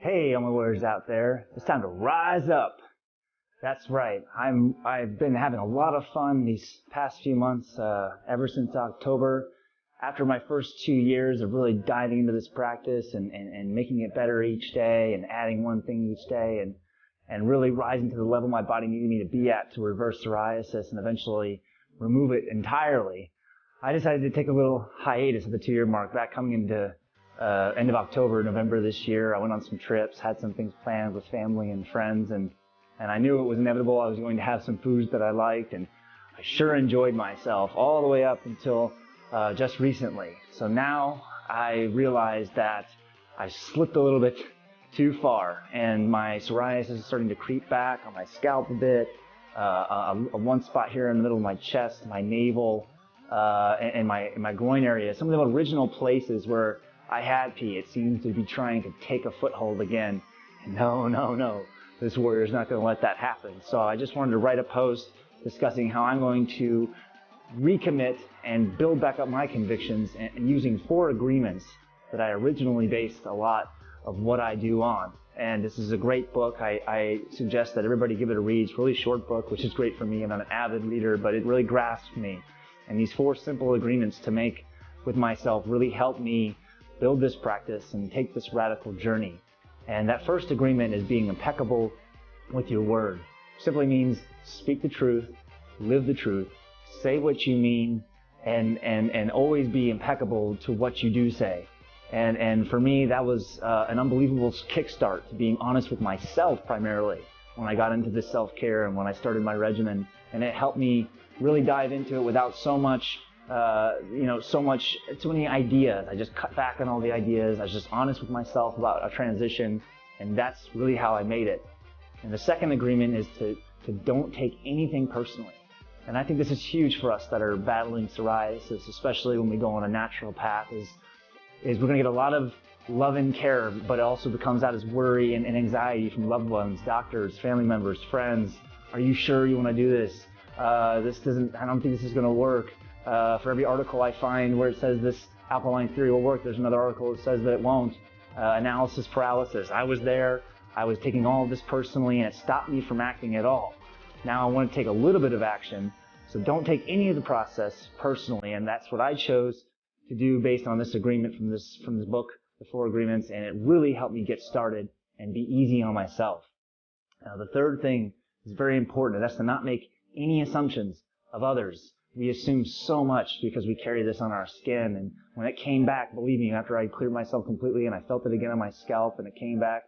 Hey, all my warriors out there. It's time to rise up. That's right. I've been having a lot of fun these past few months, ever since October. After my first 2 years of really diving into this practice and making it better each day and adding one thing each day and really rising to the level my body needed me to be at to reverse psoriasis and eventually remove it entirely, I decided to take a little hiatus at the 2-year mark, back coming into end of October, November this year. I went on some trips, had some things planned with family and friends, and I knew it was inevitable. I was going to have some foods that I liked, and I sure enjoyed myself all the way up until just recently. So now I realized that I slipped a little bit too far, and my psoriasis is starting to creep back on my scalp a bit, one spot here in the middle of my chest, my navel, and my groin area. Some of the original places where I had pee, it seems to be trying to take a foothold again. And no, this warrior is not going to let that happen. So I just wanted to write a post discussing how I'm going to recommit and build back up my convictions and using 4 agreements that I originally based a lot of what I do on. And this is a great book. I suggest that everybody give it a read. It's a really short book, which is great for me. I'm not an avid reader, but it really grasped me. And these 4 simple agreements to make with myself really helped me build this practice and take this radical journey. And that first agreement is being impeccable with your word. Simply means speak the truth, live the truth, say what you mean, and always be impeccable to what you do say. And for me, that was an unbelievable kickstart to being honest with myself primarily when I got into this self-care and when I started my regimen. And it helped me really dive into it without so many ideas. I just cut back on all the ideas. I was just honest with myself about a transition, and that's really how I made it. And the second agreement is to don't take anything personally. And I think this is huge for us that are battling psoriasis, especially when we go on a natural path, is we're going to get a lot of love and care, but it also comes out as worry and anxiety from loved ones, doctors, family members, friends. Are you sure you want to do this? I don't think this is going to work. For every article I find where it says this alkaline theory will work, there's another article that says that it won't. Analysis paralysis. I was there. I was taking all of this personally, and it stopped me from acting at all. Now I want to take a little bit of action, so don't take any of the process personally, and that's what I chose to do based on this agreement from this book, the 4 agreements, and it really helped me get started and be easy on myself. Now the third thing is very important, and that's to not make any assumptions of others. We assume so much because we carry this on our skin, and when it came back, believe me, after I cleared myself completely and I felt it again on my scalp and it came back,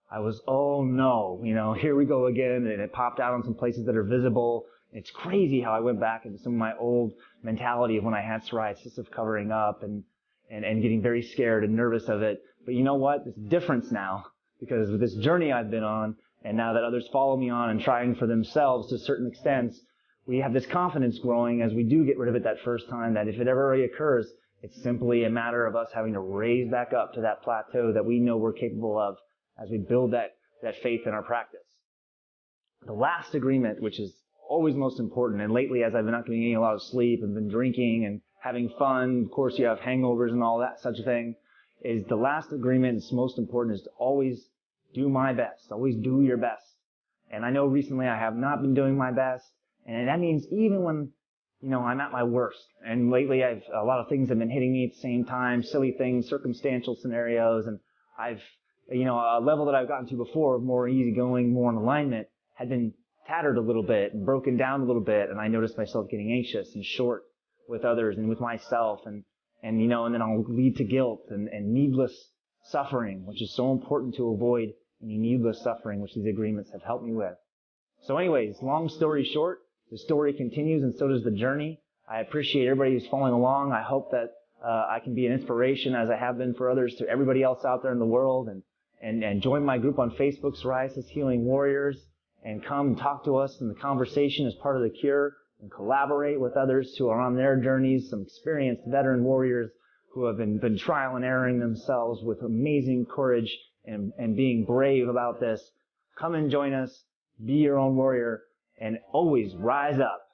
I was, oh no, here we go again, and it popped out on some places that are visible. It's crazy how I went back into some of my old mentality of when I had psoriasis, of covering up and getting very scared and nervous of it. But you know what? There's a difference now, because with this journey I've been on, and now that others follow me on and trying for themselves to certain extents, we have this confidence growing as we do get rid of it that first time, that if it ever reoccurs, it's simply a matter of us having to raise back up to that plateau that we know we're capable of as we build that faith in our practice. The last agreement, which is always most important, and lately as I've been not getting a lot of sleep and been drinking and having fun, of course you have hangovers and all that such a thing, is the last agreement that's most important is to always do my best, always do your best. And I know recently I have not been doing my best, and that means even when, I'm at my worst. And lately a lot of things have been hitting me at the same time, silly things, circumstantial scenarios, and a level that I've gotten to before of more easygoing, more in alignment, had been tattered a little bit and broken down a little bit, and I noticed myself getting anxious and short with others and with myself, and then I'll lead to guilt and needless suffering, which is so important to avoid any needless suffering, which these agreements have helped me with. So anyways, long story short, the story continues, and so does the journey. I appreciate everybody who's following along. I hope that I can be an inspiration, as I have been for others, to everybody else out there in the world, and join my group on Facebook, Psoriasis Healing Warriors, and come talk to us in the conversation as part of the cure, and collaborate with others who are on their journeys, some experienced veteran warriors who have been trial and erroring themselves with amazing courage and being brave about this. Come and join us, be your own warrior, and always rise up.